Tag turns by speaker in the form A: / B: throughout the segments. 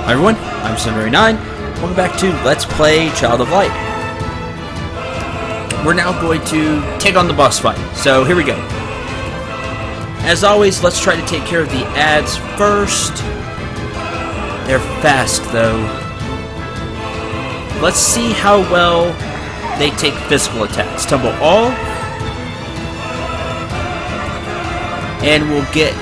A: Hi everyone, I'm Sunray9. Welcome back to Let's Play Child of Light. We're now going to take on the boss fight, so here we go. As always, let's try to take care of the ads first. They're fast though. Let's see how well they take physical attacks. Tumble all. And we'll get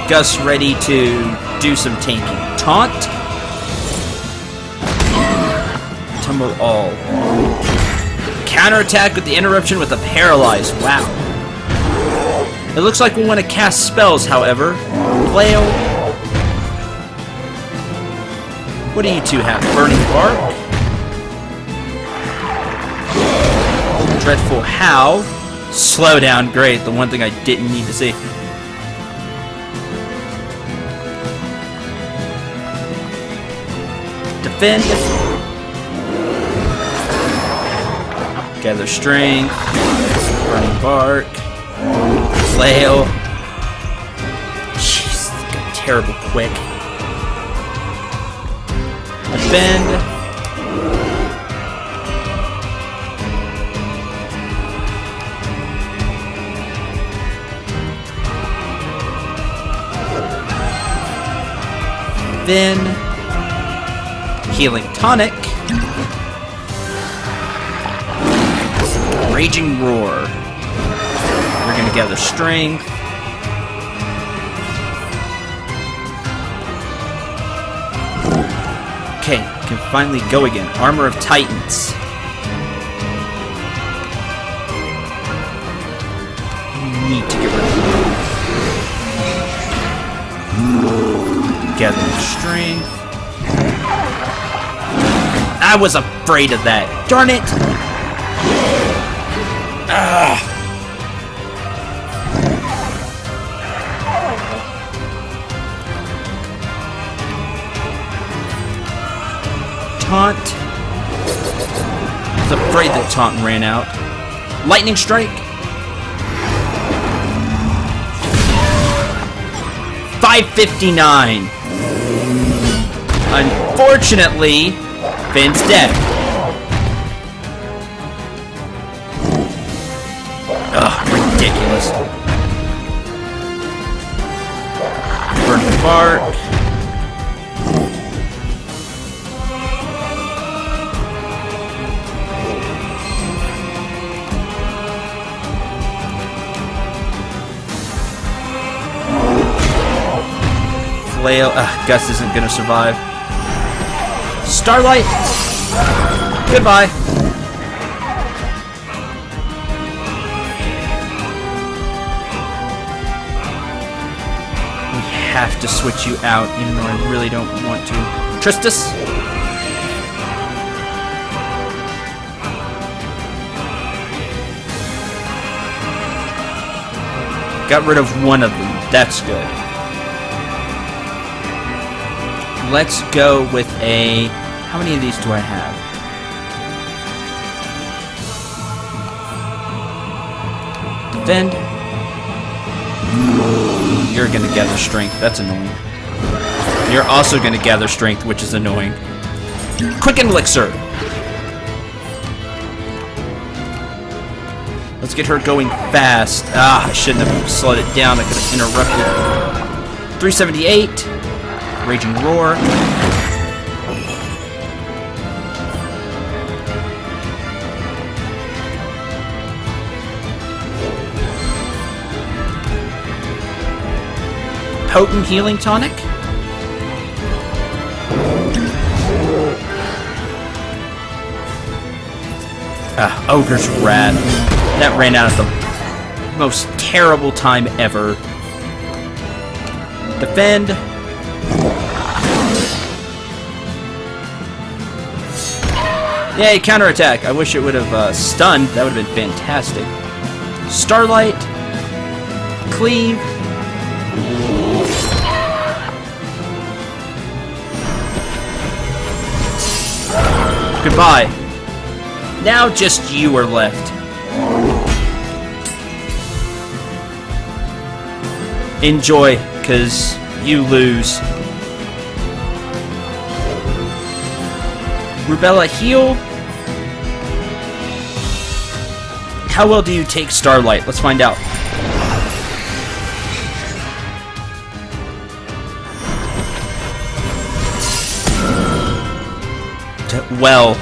A: Gus ready to do some tanking. Taunt. Tumble all. Counterattack with the interruption with a paralyze. Wow. It looks like we want to cast spells, however. Flail. What do you two have? Burning Bark. Dreadful Howl. Slow down. Great. The one thing I didn't need to see. Defend. Gather Strength. Burning Bark. Flail. Jeez, this got terrible quick. Defend. Then Healing Tonic. Raging Roar. We're gonna gather Strength. Okay, can finally go again. Armor of Titans. Need to get rid of it. Gathering Strength. I was afraid of that. Darn it! Taunt. I was afraid that taunt ran out. Lightning Strike. 559. Unfortunately, Finn's dead. Ugh, ridiculous. Burning Bark. Flail. Gus isn't gonna survive. Starlight. Goodbye. We have to switch you out, even though I really don't want to. Tristus. Got rid of one of them. That's good. Let's go with a... How many of these do I have? Defend. You're gonna gather Strength. That's annoying. You're also gonna gather Strength, which is annoying. Quicken Elixir. Let's get her going fast. I shouldn't have slowed it down. I could have interrupted. 378. Raging Roar. Potent Healing Tonic. Ogre's Wrath. That ran out at the most terrible time ever. Defend. Yay, counterattack. I wish it would have stunned. That would have been fantastic. Starlight. Cleave. Goodbye. Now just you are left. Enjoy, because You lose. Rubella, heal. How well do you take Starlight? Let's find out. Well,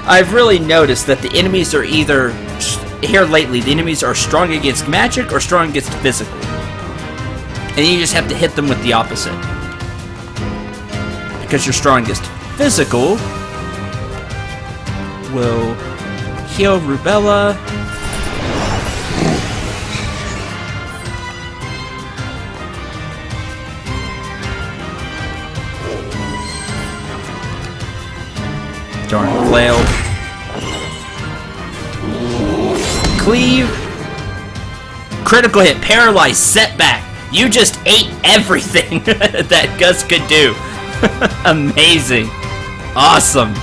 A: I've really noticed that the enemies are either, here lately, the enemies are strong against magic or strong against physical. And you just have to hit them with the opposite. Because you're strong against physical, will heal Rubella. Darn flail. Cleave. Critical hit. Paralyze. Setback. You just ate everything that Gus could do. Amazing. Awesome.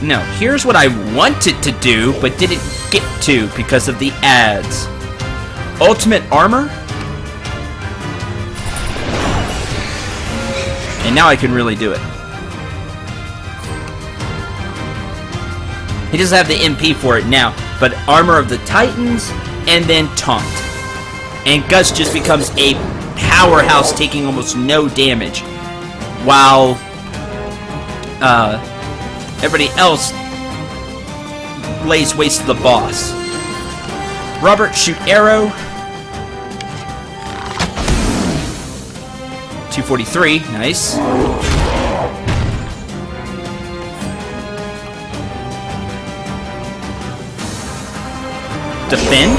A: Now, here's what I wanted to do, but didn't get to because of the ads. Ultimate armor. And now I can really do it. He doesn't have the MP for it now, but Armor of the Titans, and then Taunt. And Gus just becomes a powerhouse, taking almost no damage, while everybody else lays waste to the boss. Robert, shoot arrow. 243, nice. Defend.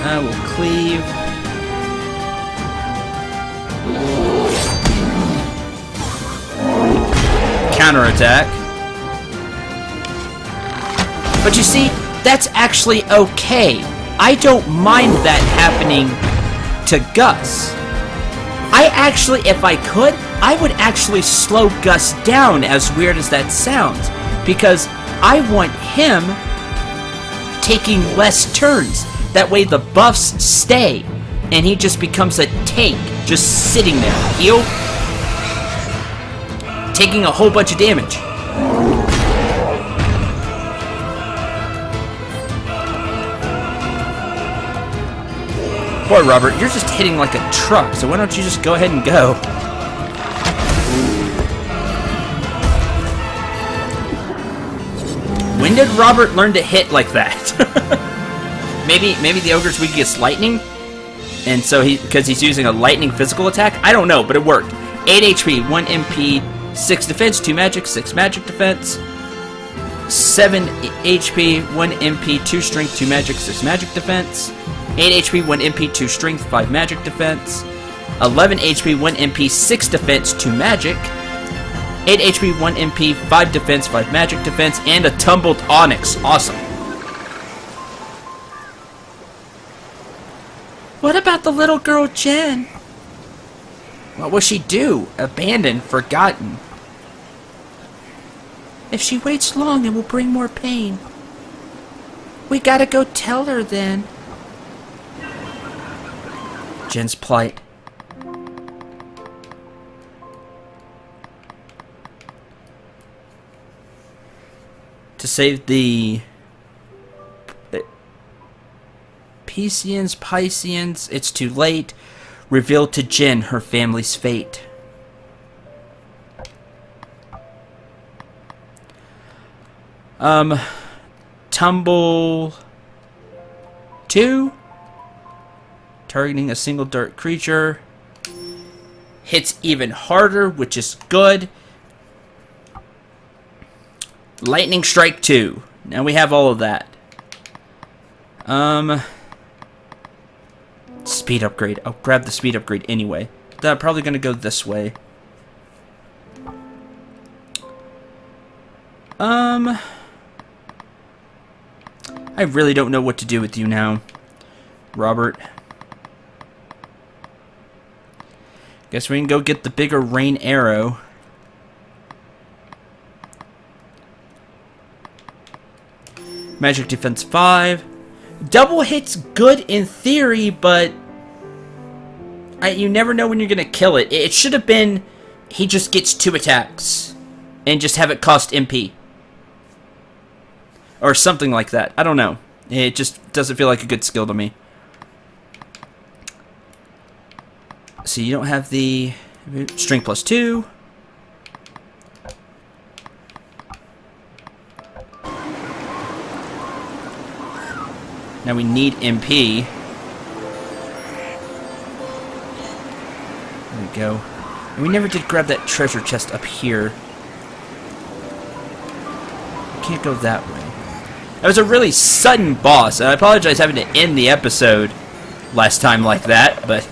A: I will cleave. Counterattack. But you see, that's actually okay. I don't mind that happening to Gus. I actually, if I could, I would actually slow Gus down, as weird as that sounds, because I want him taking less turns. That way the buffs stay, and he just becomes a tank, just sitting there. Heal. Taking a whole bunch of damage. Boy, Robert, you're just hitting like a truck, so why don't you just go ahead and go? When did Robert learn to hit like that? maybe the ogre's weak against lightning, and so because he's using a lightning physical attack? I don't know, but it worked. 8 HP, 1 MP, 6 defense, 2 magic, 6 magic defense. 7 HP, 1 MP, 2 strength, 2 magic, 6 magic defense. 8 HP, 1 MP, 2 strength, 5 magic defense. 11 HP, 1 MP, 6 defense, 2 magic. 8 HP, 1 MP, 5 defense, 5 magic defense, and a tumbled onyx. Awesome. What about the little girl Jen? What will she do? Abandoned, forgotten. If she waits long, it will bring more pain. We gotta go tell her then. Jen's plight. To save the Pisceans, it's too late. Reveal to Jen her family's fate. Tumble 2. Targeting a single dark creature. Hits even harder, which is good. Lightning Strike 2. Now we have all of that. Speed upgrade. I'll grab the speed upgrade anyway. I'm probably going to go this way. I really don't know what to do with you now, Robert. Guess we can go get the bigger rain arrow. Magic defense 5. Double hit's good in theory, but you never know when you're gonna kill it. It should have been he just gets 2 attacks and just have it cost MP. Or something like that. I don't know. It just doesn't feel like a good skill to me. So you don't have the strength plus 2. Now we need MP. There we go. And we never did grab that treasure chest up here. We can't go that way. That was a really sudden boss, and I apologize having to end the episode last time like that, but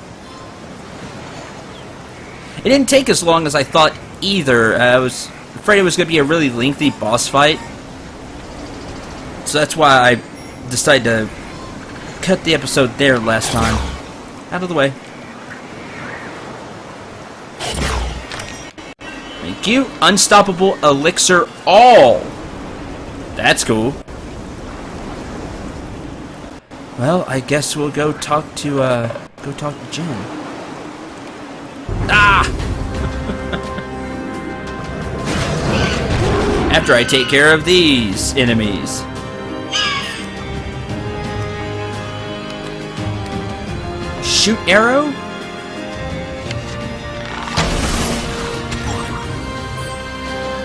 A: it didn't take as long as I thought either. I was afraid it was going to be a really lengthy boss fight, so that's why I decided to cut the episode there last time. Out of the way. Thank you. Unstoppable elixir all. That's cool. Well, I guess we'll go talk to Jen. Ah! After I take care of these enemies. Shoot arrow?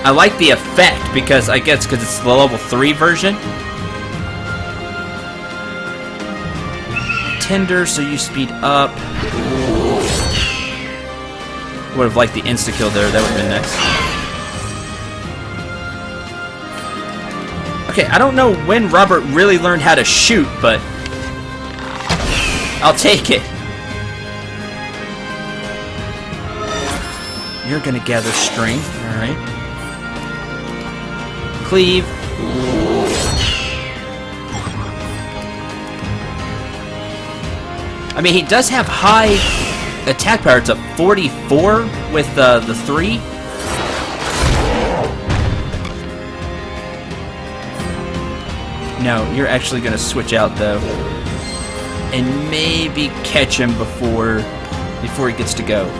A: I like the effect because I guess because it's the level 3 version. Tender, so you speed up. Would have liked the insta kill there. That would have been nice. Okay, I don't know when Robert really learned how to shoot, but I'll take it. You're gonna gather strength, alright. Cleave. I mean, he does have high attack power. It's a 44 with the 3. No, you're actually gonna switch out though, and maybe catch him before he gets to go.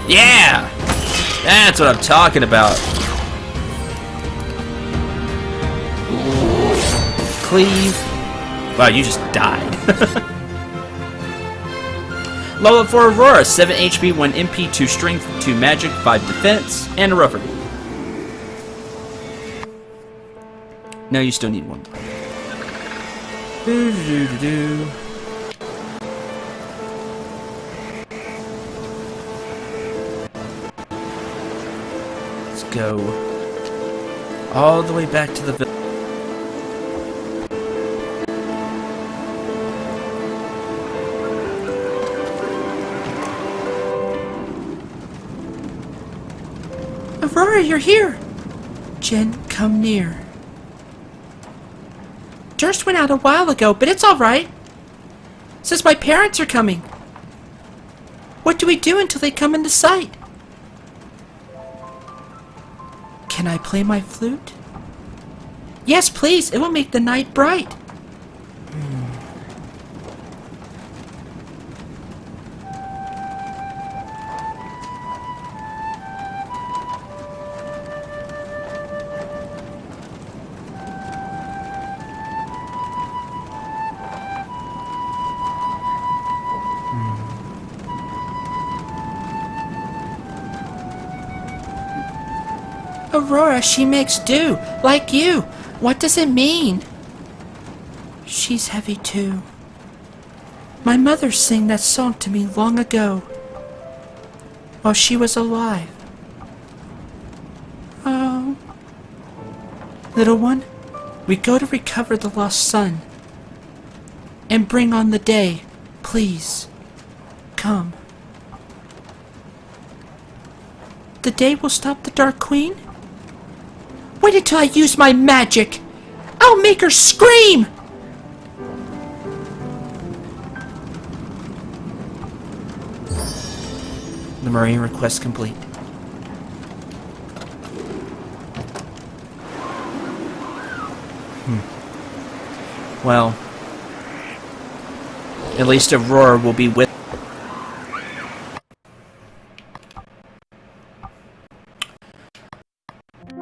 A: Yeah, that's what I'm talking about. Cleave. Wow, you just died. Level up for Aurora, 7 HP, 1 MP, 2 strength, 2 magic, 5 defense, and a rougher. No, you still need 1. Let's go all the way back to the village. Aurora, you're here! Jen, come near. Durst went out a while ago, but it's alright. Says my parents are coming. What do we do until they come into sight? Can I play my flute? Yes, please. It will make the night bright. Aurora, she makes do, like you. What does it mean? She's heavy too. My mother sang that song to me long ago, while she was alive. Oh. Little one, we go to recover the lost sun. And bring on the day, please. Come. The day will stop the Dark Queen? Wait until I use my magic! I'll make her scream! The Marine request complete. Well, at least Aurora will be with.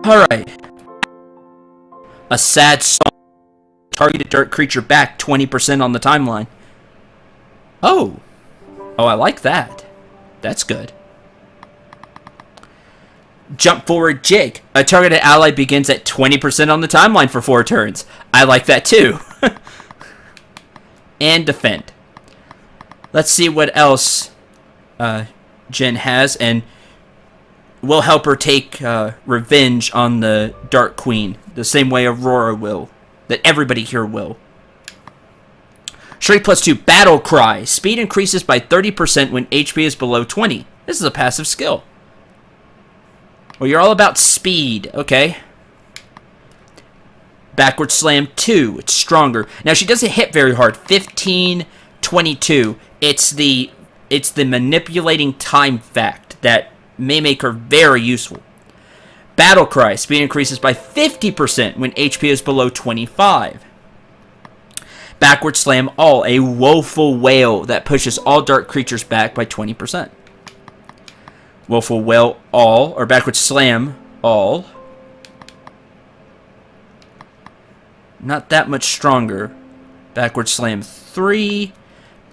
A: Alright. A sad song. Targeted dirt creature back 20% on the timeline. Oh. Oh, I like that. That's good. Jump forward jig. A targeted ally begins at 20% on the timeline for 4 turns. I like that too. And defend. Let's see what else Jen has, and we'll help her take revenge on the Dark Queen, the same way Aurora will, that everybody here will. Shriek +2, Battle Cry. Speed increases by 30% when HP is below 20. This is a passive skill. Well, you're all about speed, okay. Backward Slam 2, it's stronger. Now, she doesn't hit very hard. 15, 22. It's the manipulating time fact that may make her very useful. Battle Cry. Speed increases by 50% when HP is below 25. Backward Slam All. A woeful wail that pushes all dark creatures back by 20%. Woeful Wail All, or Backward Slam All. Not that much stronger. Backward Slam 3.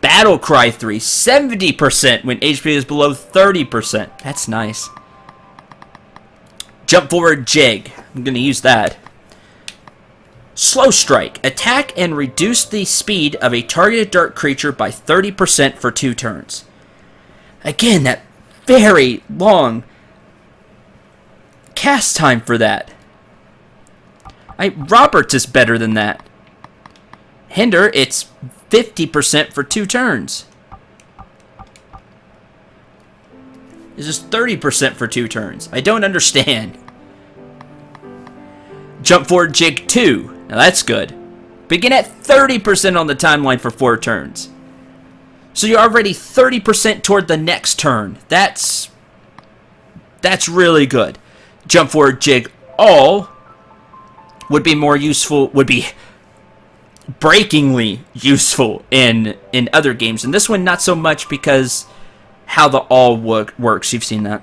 A: Battle Cry 3. 70% when HP is below 30%. That's nice. Jump Forward Jig. I'm going to use that. Slow Strike. Attack and reduce the speed of a targeted dark creature by 30% for 2 turns. Again, that very long cast time for that. Roberts is better than that. Hinder, it's 50% for 2 turns. It's just 30% for 2 turns. I don't understand. Jump Forward Jig 2. Now that's good. Begin at 30% on the timeline for 4 turns. So you're already 30% toward the next turn. That's really good. Jump Forward Jig All would be more useful, would be breakingly useful in other games. And this one, not so much, because how the All works. You've seen that.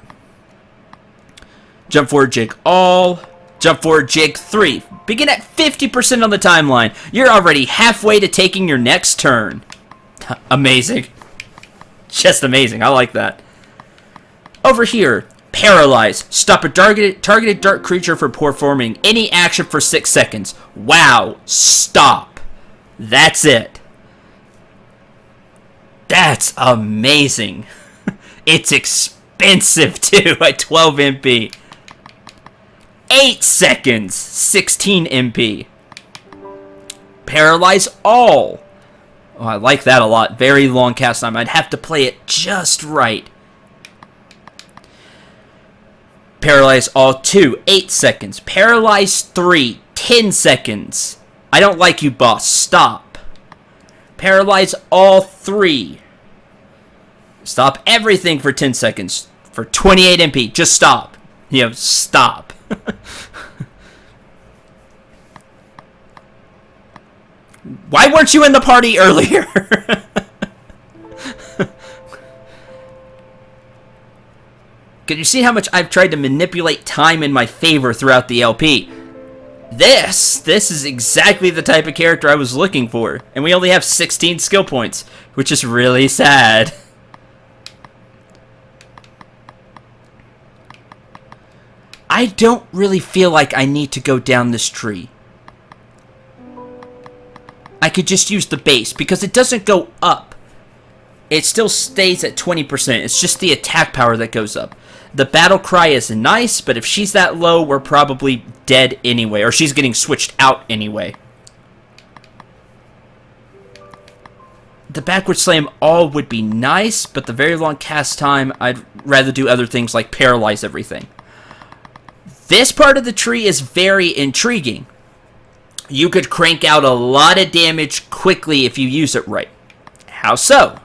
A: Jump Forward Jig All. Jump Forward Jig 3. Begin at 50% on the timeline. You're already halfway to taking your next turn. Amazing. Just amazing. I like that. Over here, Paralyze. Stop a targeted dark creature from performing any action for 6 seconds. Wow. Stop. That's it. That's amazing. It's expensive too at 12 MP. 8 seconds. 16 MP. Paralyze All. Oh, I like that a lot. Very long cast time. I'd have to play it just right. Paralyze All 2, 8 seconds. Paralyze 3, 10 seconds. I don't like you, boss. Stop. Paralyze All 3. Stop everything for 10 seconds. For 28 MP. Just stop. Stop. Why weren't you in the party earlier? Can you see how much I've tried to manipulate time in my favor throughout the LP? This is exactly the type of character I was looking for. And we only have 16 skill points, which is really sad. I don't really feel like I need to go down this tree. I could just use the base, because it doesn't go up. It still stays at 20%. It's just the attack power that goes up. The Battle Cry is nice, but if she's that low, we're probably dead anyway. Or she's getting switched out anyway. The Backward Slam All would be nice, but the very long cast time, I'd rather do other things like paralyze everything. This part of the tree is very intriguing. You could crank out a lot of damage quickly if you use it right. How so?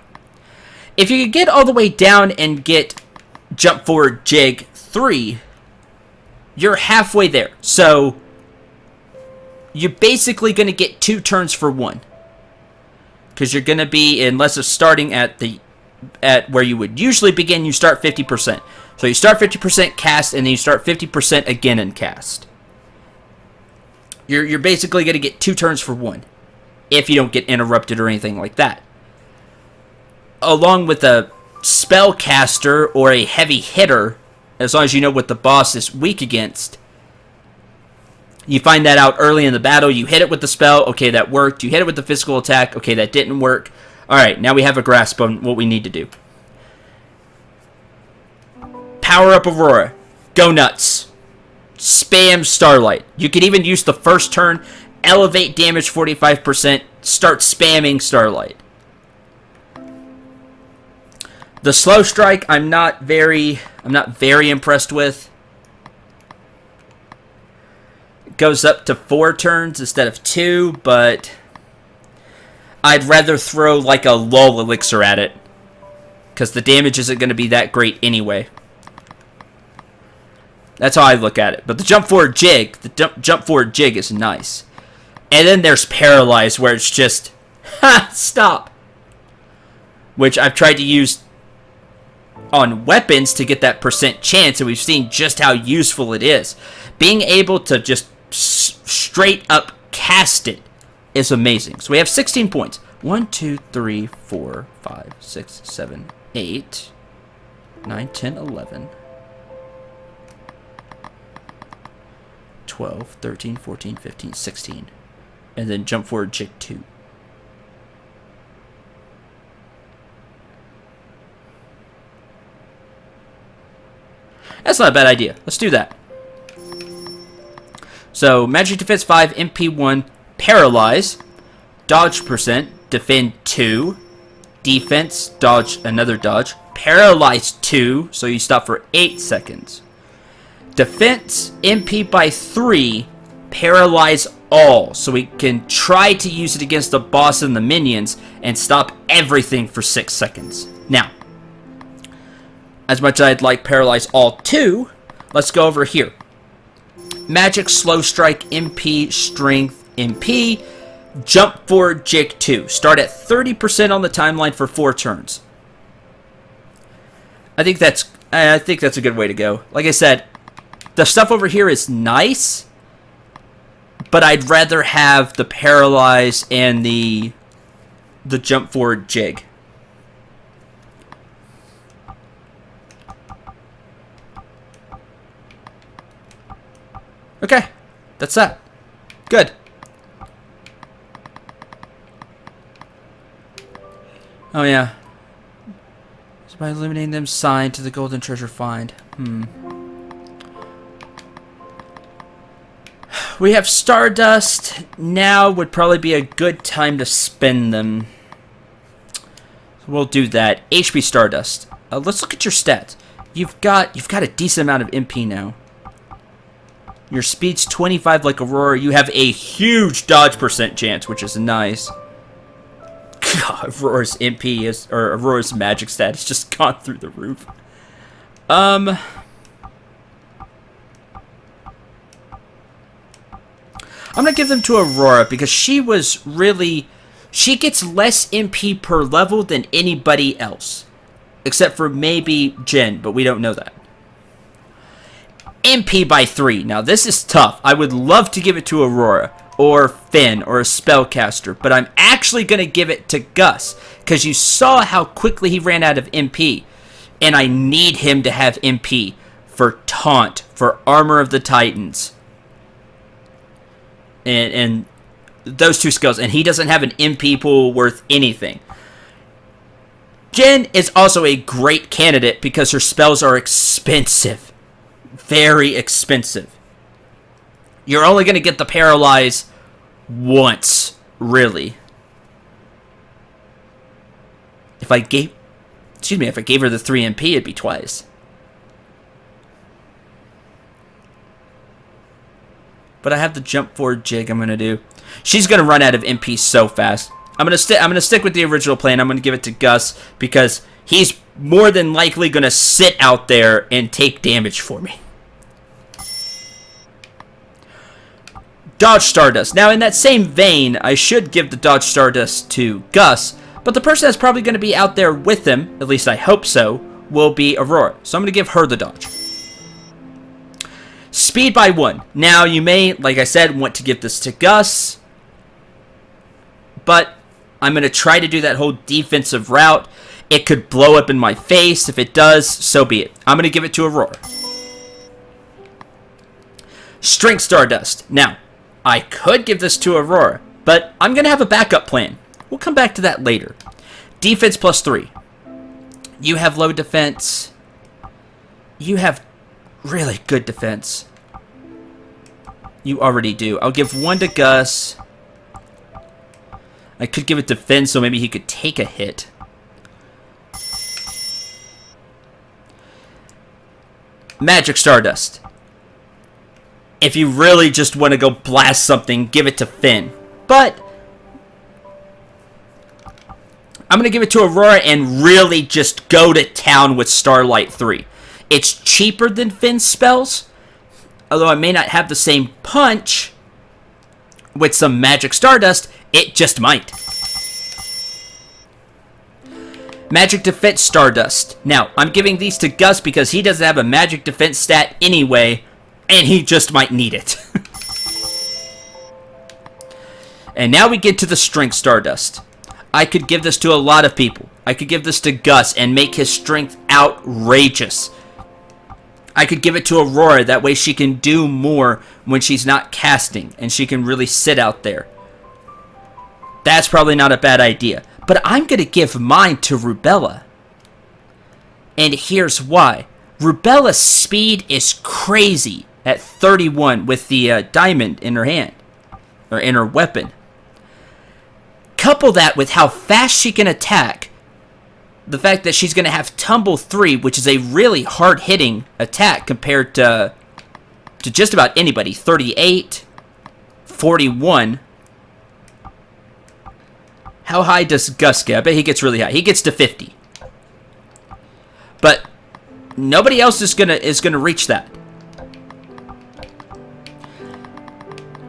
A: If you could get all the way down and get Jump Forward Jig 3, you're halfway there. So, you're basically going to get 2 turns for 1. Because you're going to be, unless it's starting at where you would usually begin, you start 50%. So you start 50% cast, and then you start 50% again in cast. You're basically going to get 2 turns for 1. If you don't get interrupted or anything like that. Along with a spellcaster or a heavy hitter, as long as you know what the boss is weak against, you find that out early in the battle. You hit it with the spell. Okay, that worked. You hit it with the physical attack. Okay, that didn't work. Alright, now we have a grasp on what we need to do. Power up Aurora. Go nuts. Spam Starlight. You could even use the first turn, elevate damage 45%, start spamming Starlight. The slow strike, I'm not very impressed with. It goes up to 4 turns instead of 2, but I'd rather throw like a lull elixir at it, because the damage isn't going to be that great anyway. That's how I look at it. But the jump forward jig, is nice. And then there's Paralyze, where it's just, ha, stop. Which I've tried to use on weapons to get that % chance, and we've seen just how useful it is. Being able to just straight up cast it is amazing. So we have 16 points. 1, 2, 3, 4, 5, 6, 7, 8, 9, 10, 11, 12, 13, 14, 15, 16. And then jump forward jig 2. That's not a bad idea. Let's do that. So, magic defense 5, MP 1, paralyze, dodge %, defend 2, defense, dodge, another dodge, paralyze 2, so you stop for 8 seconds. Defense, MP by 3, paralyze all, so we can try to use it against the boss and the minions and stop everything for 6 seconds. Now, as much as I'd like paralyze all 2, let's go over here. Magic, slow strike, MP, strength, MP, jump forward, jig 2. Start at 30% on the timeline for 4 turns. I think that's a good way to go. Like I said, the stuff over here is nice, but I'd rather have the paralyze and the jump forward jig. Okay, that's that. Good. Oh yeah. So by eliminating them, sign to the golden treasure find. We have Stardust. Now would probably be a good time to spend them. We'll do that. HP Stardust. Let's look at your stats. You've got a decent amount of MP now. Your speed's 25 like Aurora. You have a huge dodge % chance, which is nice. God, Aurora's MP or Aurora's magic stat has just gone through the roof. I'm gonna give them to Aurora because she gets less MP per level than anybody else, except for maybe Jen, but we don't know that. MP by 3. Now, this is tough. I would love to give it to Aurora, or Finn, or a spellcaster, but I'm actually going to give it to Gus, because you saw how quickly he ran out of MP, and I need him to have MP for Taunt, for Armor of the Titans, and those 2 skills, and he doesn't have an MP pool worth anything. Jen is also a great candidate because her spells are expensive. Very expensive. You're only going to get the paralyze once, really. If I gave her the 3 MP, it'd be twice. But I have the jump forward jig I'm going to do. She's going to run out of MP so fast. I'm going to stick with the original plan. I'm going to give it to Gus because he's more than likely going to sit out there and take damage for me. Dodge Stardust. Now, in that same vein, I should give the Dodge Stardust to Gus, but the person that's probably going to be out there with him, at least I hope so, will be Aurora. So I'm going to give her the dodge. Speed by 1. Now, you may, like I said, want to give this to Gus, but I'm going to try to do that whole defensive route. It could blow up in my face. If it does, so be it. I'm going to give it to Aurora. Strength Stardust. Now, I could give this to Aurora, but I'm going to have a backup plan. We'll come back to that later. Defense plus 3. You have low defense. You have really good defense. You already do. I'll give 1 to Gus. I could give it to Finn, so maybe he could take a hit. Magic Stardust. If you really just want to go blast something, give it to Finn. But I'm going to give it to Aurora and really just go to town with Starlight 3. It's cheaper than Finn's spells, although I may not have the same punch with some Magic Stardust. It just might. Magic Defense Stardust. Now, I'm giving these to Gus because he doesn't have a Magic Defense stat anyway, and he just might need it. And now we get to the Strength Stardust. I could give this to a lot of people. I could give this to Gus and make his strength outrageous. I could give it to Aurora, that way she can do more when she's not casting, and she can really sit out there. That's probably not a bad idea. But I'm going to give mine to Rubella. And here's why. Rubella's speed is crazy at 31 with the diamond in her hand, or in her weapon. Couple that with how fast she can attack, the fact that she's going to have Tumble 3, which is a really hard-hitting attack compared to just about anybody. 38, 41. How high does Gus get? I bet he gets really high. He gets to 50. But nobody else is gonna reach that.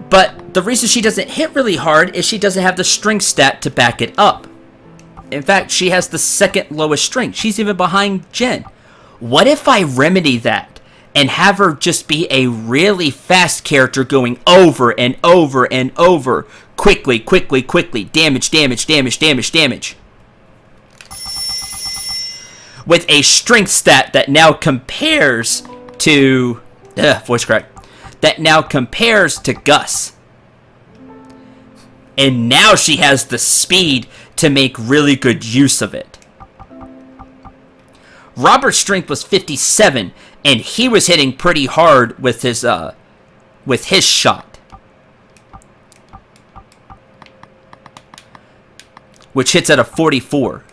A: But the reason she doesn't hit really hard is she doesn't have the strength stat to back it up. In fact, she has the second lowest strength. She's even behind Jen. What if I remedy that and have her just be a really fast character going over and over and over? Quickly, quickly, quickly. Damage, damage, damage, damage, damage. With a strength stat that now compares to... voice crack. That now compares to Gus. And now she has the speed to make really good use of it. Robert's strength was 57, and he was hitting pretty hard with his shot. Which hits at a 44.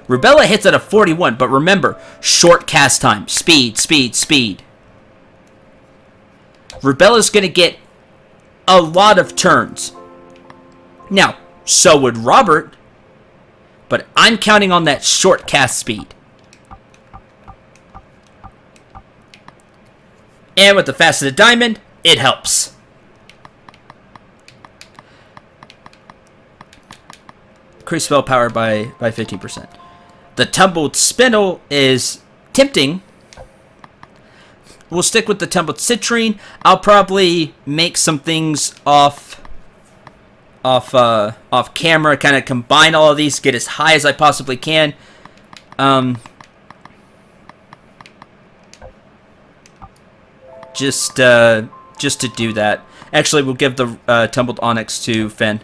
A: Rubella hits at a 41, but remember, short cast time. Speed, speed, speed. Rubella's going to get a lot of turns. Now, so would Robert, but I'm counting on that short cast speed. And with the faceted diamond, it helps. Increase spell power by 15%. The tumbled spindle is tempting. We'll stick with the tumbled citrine. I'll probably make some things off camera, kind of combine all of these, get as high as I possibly can. Just to do that. Actually, we'll give the tumbled onyx to Finn.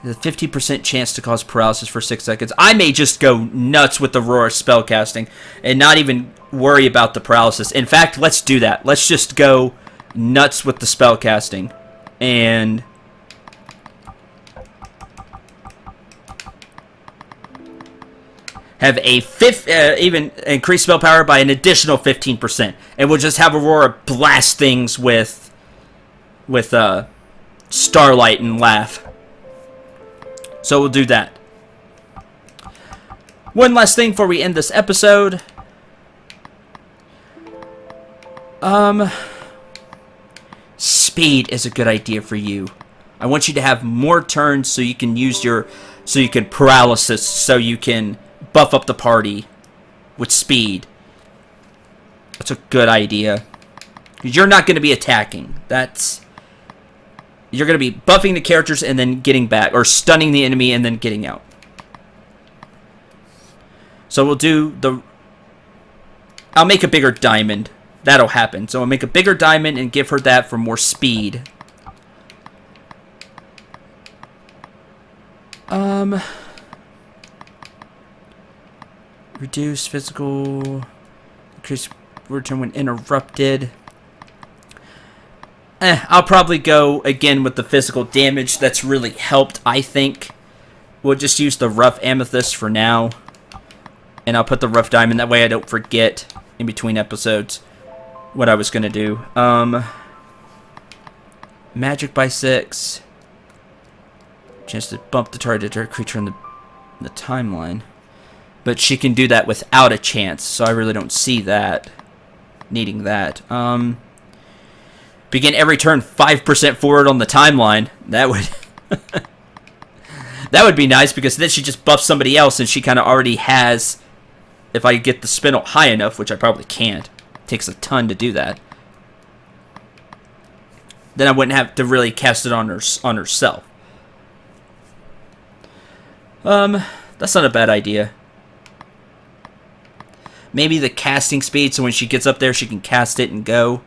A: The 50% chance to cause paralysis for 6 seconds. I may just go nuts with the Aurora spellcasting and not even worry about the paralysis. In fact, let's do that. Let's just go nuts with the spellcasting. And have a even increase spell power by an additional 15%. And we'll just have Aurora blast things with Starlight and laugh. So we'll do that. One last thing before we end this episode. Speed is a good idea for you. I want you to have more turns so you can use so you can paralysis, so you can buff up the party with speed. That's a good idea. You're not going to be attacking. You're going to be buffing the characters and then getting back, or stunning the enemy and then getting out. So I'll make a bigger diamond. That'll happen. So I'll make a bigger diamond and give her that for more speed. Reduce physical, increase return when interrupted. I'll probably go again with the physical damage. That's really helped, I think. We'll just use the rough amethyst for now. And I'll put the rough diamond. That way I don't forget in between episodes what I was going to do. Magic by 6. Chance to bump the target creature in the timeline. But she can do that without a chance. So I really don't see that. Needing that. Begin every turn 5% forward on the timeline. That would that would be nice, because then she just buffs somebody else and she kind of already has, if I get the spindle high enough, which I probably can't. It takes a ton to do that. Then I wouldn't have to really cast it on herself. That's not a bad idea. Maybe the casting speed, so when she gets up there she can cast it and go.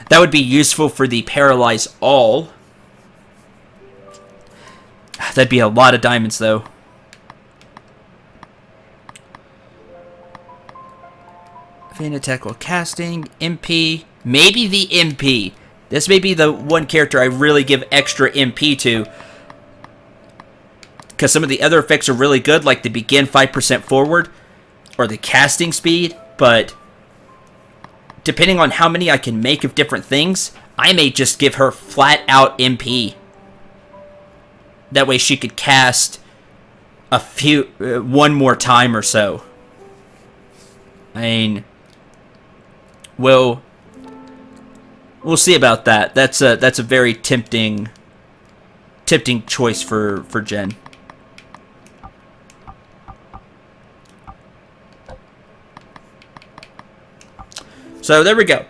A: That would be useful for the Paralyze All. That'd be a lot of diamonds, though. Fan attack while casting. MP. Maybe the MP. This may be the one character I really give extra MP to. Because some of the other effects are really good, like the begin 5% forward. Or the casting speed. But depending on how many I can make of different things, I may just give her flat out MP. That way she could cast one more time or so. I mean, we'll see about that. That's a very tempting choice for Jen. So there we go.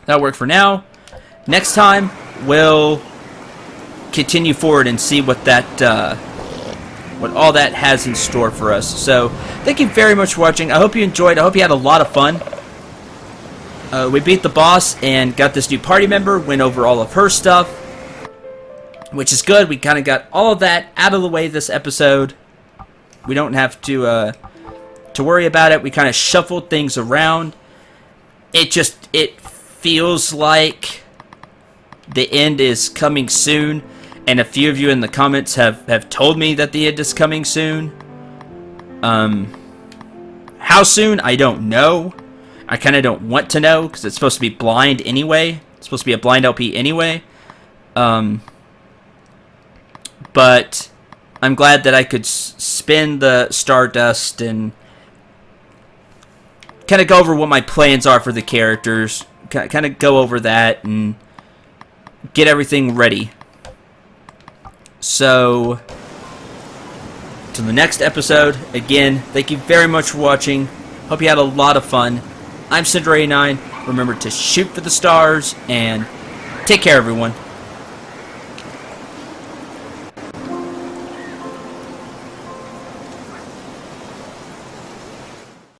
A: That'll work for now. Next time, we'll continue forward and see what all that has in store for us. So thank you very much for watching. I hope you enjoyed. I hope you had a lot of fun. We beat the boss and got this new party member. Went over all of her stuff, which is good. We kind of got all of that out of the way this episode. We don't have to worry about it. We kind of shuffled things around. It feels like the end is coming soon, and a few of you in the comments have told me that the end is coming soon. How soon, I don't know. I kind of don't want to know, because it's supposed to be blind anyway. It's supposed to be a blind LP anyway. But I'm glad that I could spin the Stardust and kind of go over what my plans are for the characters. Kind of go over that and get everything ready. So, till the next episode, again, thank you very much for watching. Hope you had a lot of fun. I'm Cinder89. Remember to shoot for the stars, and take care, everyone.